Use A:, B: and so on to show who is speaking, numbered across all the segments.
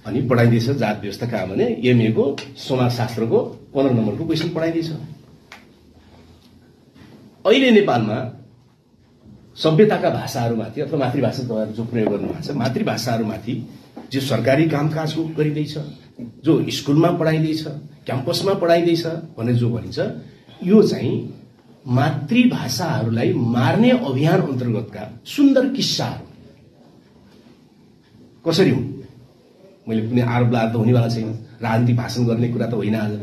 A: अनि पढाइदिएछ जात व्यवस्था कहाँ भने एमए को समाजशास्त्रको 15 नम्बरको क्वेशन पढाइदिएछ। अहिले नेपालमा सभ्यताका भाषाहरूमाथि अथवा मातृभाषा जो प्रयोग गर्नुभएको छ मातृभाषाहरूमाथि जो सरकारी कामकाजको गरिँदैछ, जो स्कुलमा पढाइदैछ, क्याम्पसमा पढाइदैछ भनेर जो भनिन्छ, यो चाहिँ मातृभाषाहरूलाई मार्ने अभियान अन्तर्गतका सुन्दर किस्साहरू कसरी हुन्। मैले कुनै आरोप लाग्दा हुनेवाला छैन, राजनीतिक भाषण गर्ने कुरा त होइन आज।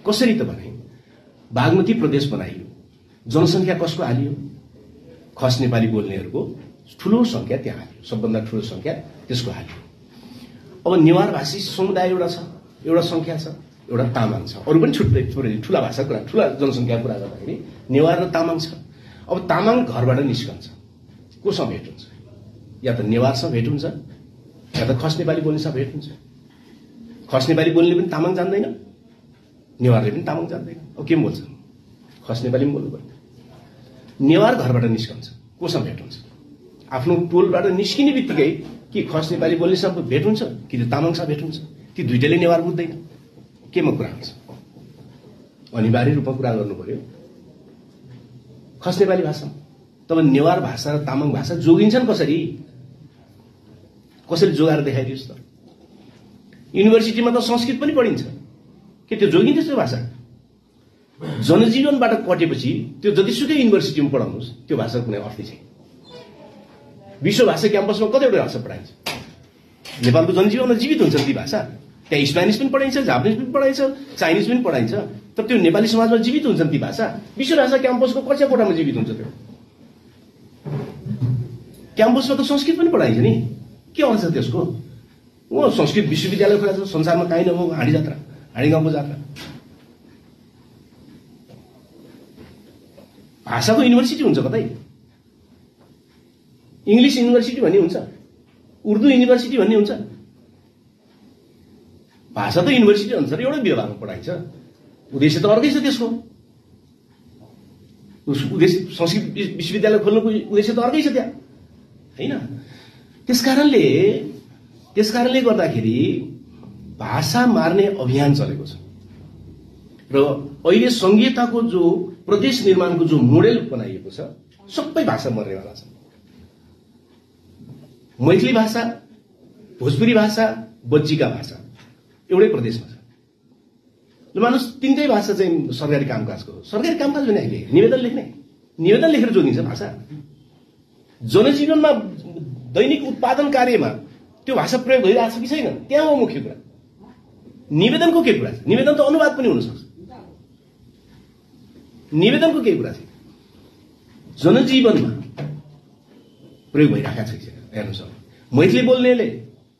A: कसरी त भने बागमती प्रदेश बनाइयो, जनसङ्ख्या कसको हालियो, खस नेपाली बोल्नेहरूको ठूलो संख्या त्यहाँ हालियो, सबभन्दा ठूलो संख्या त्यसको हालियो। अब नेवार भाषी समुदाय एउटा छ, एउटा संख्या छ, एउटा तामाङ छ, अरू पनि छुट्टै थोरै ठूला भाषा कुरा, ठूला जनसङ्ख्या कुरा गर्दाखेरि नेवार र तामाङ छ। अब तामाङ घरबाट निस्कन्छ, कोसँग भेट हुन्छ? या त नेवारसँग भेट हुन्छ या त खस नेपाली बोल्नेसँग भेट हुन्छ। खस नेपाली बोल्ने पनि तामाङ जान्दैन, नेवारले पनि तामाङ जान्दैन। अब के बोल्छ? खस नेपाली पनि बोल्नु पर्यो। नेवार घरबाट निस्कन्छ, कोसँग भेट हुन्छ? आफ्नो टोलबाट निस्किने बित्तिकै कि खस नेपाली बोल्नेसँग भेट हुन्छ कि त तामाङसँग भेट हुन्छ। ती दुईटैले नेवार बुझ्दैन, केमा कुरा हुन्छ? अनिवार्य रूपमा कुरा गर्नु पर्यो खस नेपाली भाषा। तब नेवार भाषा र तामाङ भाषा जोगिन्छन् कसरी? कसरी जोगाएर देखाइदियोस् त? युनिभर्सिटीमा त संस्कृत पनि पढिन्छ, के त्यो जोगिन्छ त्यो भाषा? जनजीवनबाट कटेपछि त्यो जतिसुकै युनिभर्सिटीमा पढाउनुहोस् त्यो भाषाको कुनै अर्थै छैन। विश्व भाषा क्याम्पसमा कतिवटा भाषा पढाइन्छ? नेपालको जनजीवनमा जीवित हुन्छ ती भाषा। त्यहाँ स्पेनिस पनि पढाइन्छ, जापानिज पनि पढाइन्छ, चाइनिज पनि पढाइन्छ, तर त्यो नेपाली समाजमा जीवित हुन्छन् ती भाषा। विश्व भाषा क्याम्पसको कक्षा कोठामा जीवित हुन्छ त्यो। क्याम्पसमा त संस्कृत पनि पढाइन्छ नि, के अर्थ छ त्यसको? संस्कृत विश्वविद्यालय खुला छ संसारमा, कहीँ न हो हाँडी जात्रा, हाँडी गाउँको जात्रा। भाषाको युनिभर्सिटी हुन्छ कतै? इंग्लिश युनिभर्सिटी भन्ने हुन्छ, उर्दू युनिभर्सिटी भन्ने हुन्छ। भाषा त युनिभर्सिटी अनुसार एउटै विभागमा पढाइन्छ, उद्देश्य त अर्कै छ त्यसको। उद्देश्य संस्कृत विश्वविद्यालय खोल्नुको उद्देश्य त अर्कै छ त्यहाँ, हैन? त्यसकारणले गर्दाखेरि भाषा मार्ने अभियान चलेको छ र अहिले संघीयताको जो प्रदेश निर्माणको जो मोडेल बनाइएको छ सबै भाषा मर्नेवाला छ। मैथिली भाषा, भोजपुरी भाषा, बज्जिका भाषा एउटै प्रदेशमा छ। ल मानुस तीनटै भाषा चाहिँ सरकारी कामकाजको हो। सरकारी कामकाज भने अहिले निवेदन लेखेर जोगिन्छ भाषा। जनजीवनमा दैनिक उत्पादन कार्यमा त्यो भाषा प्रयोग भइरहेको छ कि छैन, त्यहाँ हो मुख्य कुरा। निवेदनको के कुरा छ? निवेदन त अनुवाद पनि हुन सक्छ। निवेदनको के कुरा छ? जनजीवनमा प्रयोग भइरहेको छ कि छैन हेर्नुहोस्। मैथिली बोल्नेले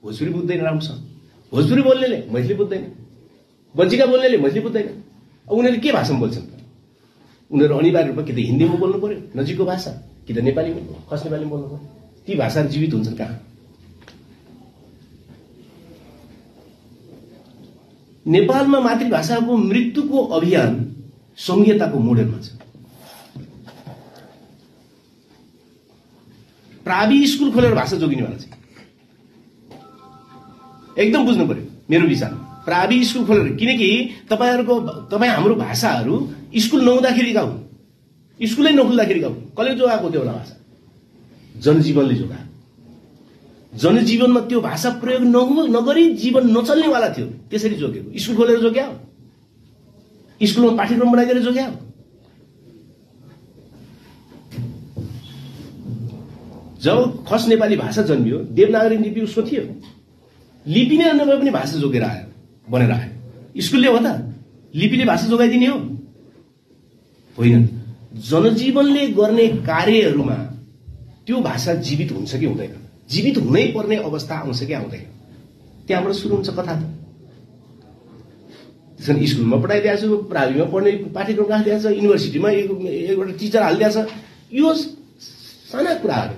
A: भोजपुरी बुझ्दैन राम्रोसँग, भोजपुरी बोल्नेले मैथिली बुझ्दैन, बज्जिका बोल्नेले मैथिली बुझ्दैन। अब उनीहरूले के भाषामा बोल्छन् त? उनीहरू अनिवार्य रूपमा कि त हिन्दीमा बोल्नु पर्यो नजिकको भाषा, कि त नेपालीमा, खस नेपालीमा बोल्नु पर्यो। ती भाषाहरू जीवित हुन्छन् कहाँ? नेपालमा मातृभाषाको मृत्युको अभियान संघीयताको मोडेलमा छ। प्रावि स्कुल खोलेर भाषा जोगिनेवाला छ, एकदम बुझ्नु पर्यो मेरो विचारमा। प्रावि स्कुल खोलेर, किनकि तपाईँ हाम्रो भाषाहरू स्कुल नहुँदाखेरिका हुन्, स्कुलै नखुल्दाखेरिका हुन्। कसले जोगाएको त्यो एउटा भाषा? जनजीवनले जोगाएको। जनजीवनमा त्यो भाषा प्रयोग नगरी जीवन नचल्नेवाला थियो, त्यसरी जोगेको। स्कुल खोलेर जोग्यायो, स्कुलमा पाठ्यक्रम बनाइदिएर जोग्यायो। जब खस नेपाली भाषा जन्मियो, देवनागरी लिपि उसको थियो, लिपि नै नभए पनि भाषा जोगेर आयो, बनेर आयो। स्कुलले हो त लिपिले भाषा जोगाइदिने हो? होइन। जनजीवनले गर्ने कार्यहरूमा त्यो भाषा जीवित हुन्छ कि हुँदैन? जीवित हुनै पर्ने अवस्था आउँछ कि आउँदैन? त्यहाँबाट सुरु हुन्छ कथा त। त्यसैले स्कुलमा पढाइदिएको छु, प्राविमा पढ्ने पाठ्यक्रम राखिदिएको छ, युनिभर्सिटीमा एउटा टिचर हालिदिएको छ। यो साना कुराहरू,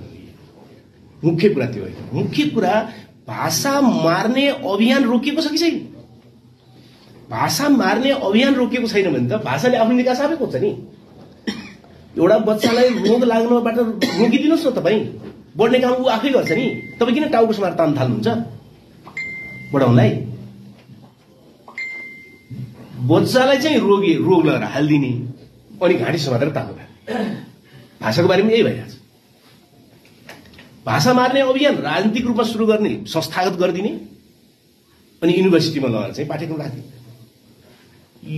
A: मुख्य कुरा त्यो होइन। मुख्य कुरा भाषा मार्ने अभियान रोकिएको छ कि छैन? भाषा मार्ने अभियान रोकिएको छैन भने त भाषाले आफ्नो निकास आफै खोज्छ नि। एउटा बच्चालाई रोग लाग्नबाट रोकिदिनुहोस् न तपाईँ, बढ्ने काम ऊ आफै गर्छ नि। तपाईँ किन टाउको समाएर तान्न थाल्नुहुन्छ? बढाउनलाई बच्चालाई चाहिँ रोग लगाएर हालिदिने अनि घाँटी समातेर तान्नु। भाषाको बारेमा यही भइरहेछ। भाषा मार्ने अभियान राजनीतिक रूपमा सुरु गर्ने, संस्थागत गरिदिने अनि युनिभर्सिटीमा लगेर चाहिँ पाठ्यक्रम राख्दिने।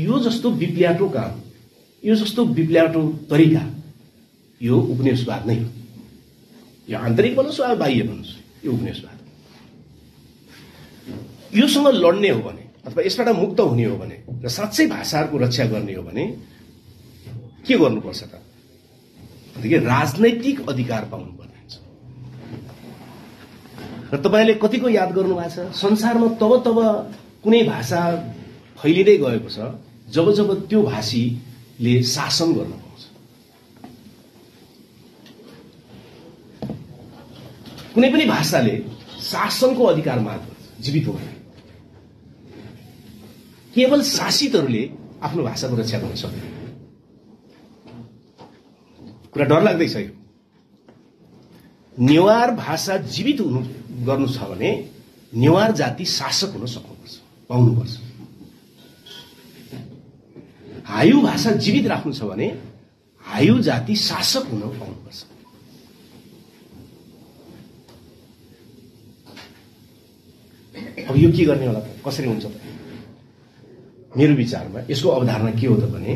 A: यो जस्तो विप्ल्याटो काम, यो जस्तो विप्ल्याटो तरिका यो उपनिवेशवाद नै हो। यो आन्तरिक भन्नुहोस् वा बाह्य भन्नुहोस्, यो उपनिवेशवाद। योसँग लड्ने हो भने अथवा यसबाट मुक्त हुने हो भने र साँच्चै भाषाहरूको रक्षा गर्ने हो भने के गर्नुपर्छ त? भनेदेखि राजनैतिक अधिकार पाउनुपर्ने हुन्छ। र तपाईँले कतिको याद गर्नु भएको छ, संसारमा तब कुनै भाषा फैलिँदै गएको छ जब त्यो भाषीले शासन गर्न पाउँछ। कुनै पनि भाषाले शासनको अधिकार मात्र जीवित हो। केवल शासितहरूले आफ्नो भाषाको रक्षा गर्न सक्दैन। कुरा डरलाग्दै छ यो। नेवार भाषा जीवित गर्नु छ भने नेवार जाति शासक हुन सक्नुपर्छ, पाउनुपर्छ। हायु भाषा जीवित राख्नु छ भने हायु जाति शासक हुन पाउनुपर्छ। अब यो के गर्ने होला त? कसरी हुन्छ त? मेरो विचारमा यसको अवधारणा के हो त भने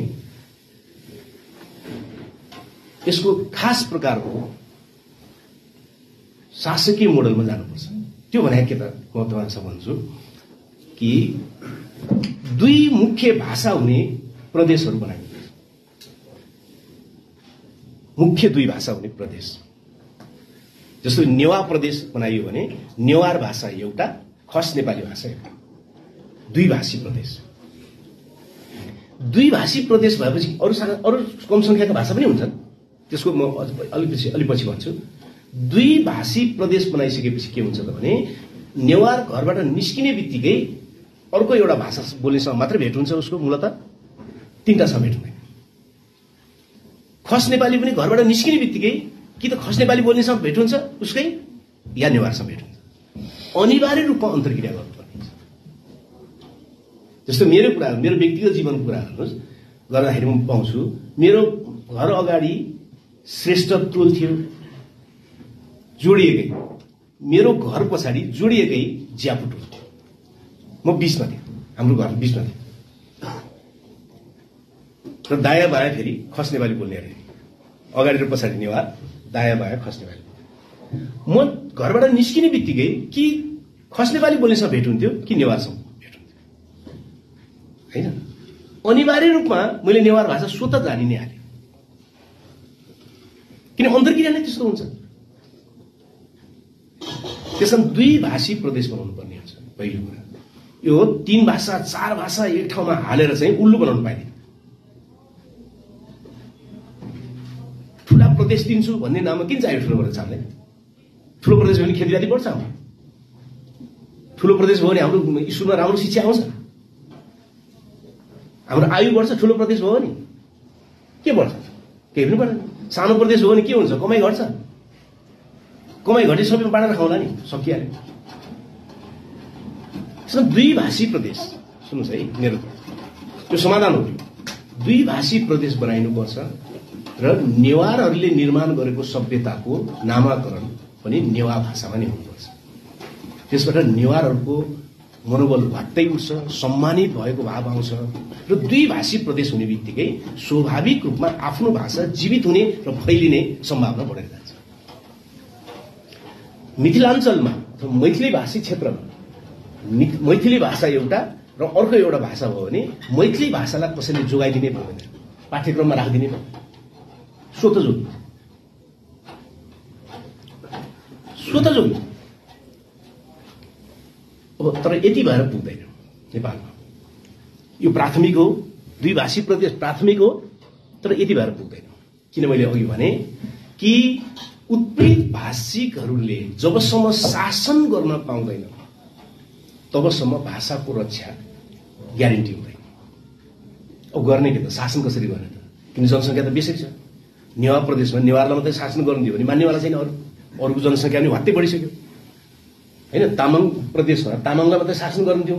A: यसको खास प्रकारको शासकीय मोडलमा जानुपर्छ। त्यो भने के त? म तपाईँसँग भन्छु कि दुई मुख्य भाषा हुने प्रदेशहरू बनाइनुपर्छ। मुख्य दुई भाषा हुने प्रदेश, जस्तो नेवा प्रदेश बनाइयो भने नेवार भाषा एउटा, खस नेपाली भाषा एउटा, दुई भाषी प्रदेश। दुई भाषी प्रदेश भएपछि अरू कम संख्याका भाषा पनि हुन्छन्, त्यसको म अलि पछि भन्छु। दुई भाषी प्रदेश बनाइसकेपछि के हुन्छ त भने नेवार घरबाट निस्किने बित्तिकै अर्को एउटा भाषा बोल्नेसँग मात्रै भेट हुन्छ उसको, मूलतः तीनटासँग भेट हुँदैन। खस नेपाली पनि घरबाट निस्किने बित्तिकै कि त खस नेपाली बोल्नेसँग भेट हुन्छ उसकै, या नेवारसँग भेट हुन्छ। अनिवार्य रूपमा अन्तर्क्रिया गर्नुपर्ने हुन्छ। जस्तो मेरो कुरा, मेरो व्यक्तिगत जीवनको कुरा गर्नुहोस्, गर्दाखेरि म पाउँछु मेरो घर अगाडि श्रेष्ठ टोल थियो जोडिएकै, मेरो घर पछाडि जोडिएकै ज्यापु टोल थियो। म बिचमा थिएँ, हाम्रो घर बिचमा थियो। र दायाँ बायाँ फेरि खस नेपाली बोल्ने अरे, अगाडि र पछाडि नेवार, दायाँ बायाँ खस नेपाली। म घरबाट निस्किने बित्तिकै कि खस नेपाली बोल्नेसँग भेट हुन्थ्यो कि नेवारसँग भेट हुन्थ्यो, होइन? अनिवार्य रूपमा मैले नेवार भाषा स्वतः जानि नै हालेँ, किन अन्तर्क्रिया नै त्यस्तो हुन्छ। त्यसमा दुई भाषी प्रदेश बनाउनु पर्ने हुन्छ। पहिलो कुरा यो हो, तीन भाषा चार भाषा एक ठाउँमा हालेर चाहिँ उल्लु बनाउनु पाइँदैन। ठुला प्रदेश दिन्छु भन्ने नाममा किन चाहियो ठुलो प्रदेश हामीलाई? ठुलो प्रदेश भयो भने खेतीपाती बढ्छ हाम्रो। ठुलो प्रदेश भयो भने हाम्रो स्कुलमा राम्रो शिक्षा आउँछ, हाम्रो आयु बढ्छ। ठुलो प्रदेश भयो भने के बढ्छ? केही पनि बढ्दैन। सानो प्रदेश हो भने के हुन्छ? कमाइ घट्छ। कमाइ घटे सबैमा बाँडेर खाउँला नि, सकिहाल्यो। त्यसमा दुई भाषी प्रदेश, सुन्नुहोस् है, मेरो त्यो समाधान हो। दुई भाषी प्रदेश बनाइनुपर्छ र नेवारहरूले निर्माण गरेको सभ्यताको नामाकरण पनि नेवा भाषामा नै हुनुपर्छ। त्यसबाट नेवारहरूको मनोबल घट्दै उठ्छ, सम्मानित भएको भाव आउँछ र दुई भाषी प्रदेश हुने बित्तिकै स्वाभाविक रूपमा आफ्नो भाषा जीवित हुने र फैलिने सम्भावना बढेर जान्छ। मिथिलाञ्चलमा अथवा मैथिली भाषी क्षेत्रमा मैथिली भाषा एउटा र अर्को एउटा भाषा भयो भने मैथिली भाषालाई कसैले जोगाइदिने पर्दैन, पाठ्यक्रममा राखिदिने पर्दैन, स्वतः जोगी। अब तर यति भएर पुग्दैन नेपालमा। यो प्राथमिक हो, दुई भाषी प्रदेश प्राथमिक हो, तर यति भएर पुग्दैन। किन मैले अघि भने कि उत्पीडित भाषिकहरूले जबसम्म शासन गर्न पाउँदैन तबसम्म भाषाको रक्षा ग्यारेन्टी हुँदैन। अब गर्ने के त? शासन कसरी गर्ने त? किन जनसङ्ख्या त बेसी छ। नेवार प्रदेशमा नेवारलाई मात्रै शासन गर्नु दियो भने मान्नेवाला छैन, अरूको जनसङ्ख्या पनि हत्तै बढिसक्यो। होइन तामाङ प्रदेशमा तामाङलाई मात्रै शासन गर्नुहुन्थ्यो